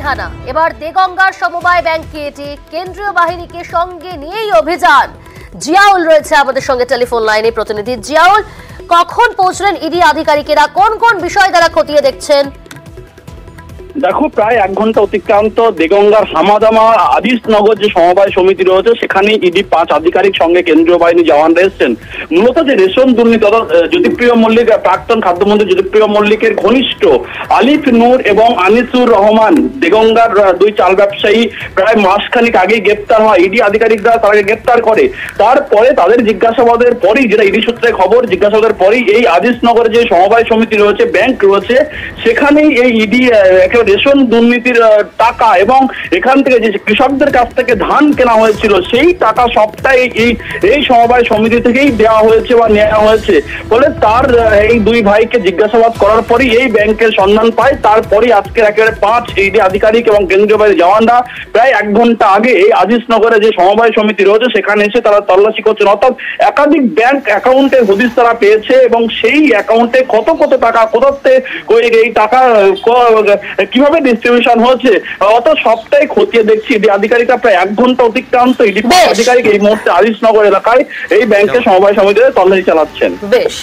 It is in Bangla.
বেহানা। এবার দেগঙ্গার সমবায় ব্যাংকে এটি কেন্দ্রীয় বাহিনীকে সঙ্গে নিয়েই অভিযান। জিয়াউল রয়েছে আমাদের সঙ্গে টেলিফোন লাইনে। প্রতিনিধি জিয়াউল, কখন পৌঁছলেন ইডি আধিকারিকেরা, কোন কোন বিষয় তারা খতিয়ে দেখছেন? দেখো, প্রায় 1 ঘন্টা অতিক্রান্ত দেগঙ্গার হামাদামা আদিসনগর যে সমবায় সমিতি রয়েছে সেখানে ইডি 5 আধিকারিক সঙ্গে কেন্দ্রীয় বাহিনী জওয়ানরা এসেছেন। মূলত যে রেশন দুর্নীতি, জ্যোতিপ্রিয় মল্লিক, প্রাক্তন খাদ্যমন্ত্রী জ্যোতিপ্রিয় মল্লিকের ঘনিষ্ঠ আলিফ নূর এবং আনিসুর রহমান দেগঙ্গার 2 চাল ব্যবসায়ী প্রায় মাসখানিক আগেই গ্রেপ্তার হয়। ইডি আধিকারিকরা তাকে গ্রেপ্তার করে। তারপরে তাদের জিজ্ঞাসাবাদের পরেই, যেটা ইডি সূত্রে খবর, জিজ্ঞাসাবাদের পরেই এই আদিসনগরে যে সমবায় সমিতি রয়েছে, ব্যাংক রয়েছে, সেখানেই এই ইডি রেশন দুর্নীতির টাকা এবং এখান থেকে যে কৃষকদের কাছ থেকে ধান কেনা হয়েছিল সেই টাকা সবটাই এই সমবায় সমিতি থেকেই দেওয়া হয়েছে বা নেওয়া হয়েছে। ফলে তার এই 2 ভাইকে জিজ্ঞাসাবাদ করার পরই এই ব্যাংকের সন্ধান পায়। তারপরই আজকে একেবারে 5 ইডি আধিকারিক এবং কেন্দ্রীয় বাহিনীর জওয়ানরা প্রায় 1 ঘন্টা আগে এই আজিজনগরে যে সমবায় সমিতি রয়েছে সেখানে এসে তারা তল্লাশি করছেন। অর্থাৎ একাধিক ব্যাংক অ্যাকাউন্টের হদিশ তারা পেয়েছে এবং সেই অ্যাকাউন্টে কত টাকা কোথাতে এই টাকা কিভাবে ডিস্ট্রিবিউশন হচ্ছে অত সবটাই খতিয়ে দেখছি ইডি আধিকারিকরা। প্রায় 1 ঘন্টা অতিক্রান্ত ইডি আধিকারিক এই মুহূর্তে আজিজনগর এলাকায় এই ব্যাংকের সমবায় সমিতিতে তল্লাশি চালাচ্ছেন। বেশ।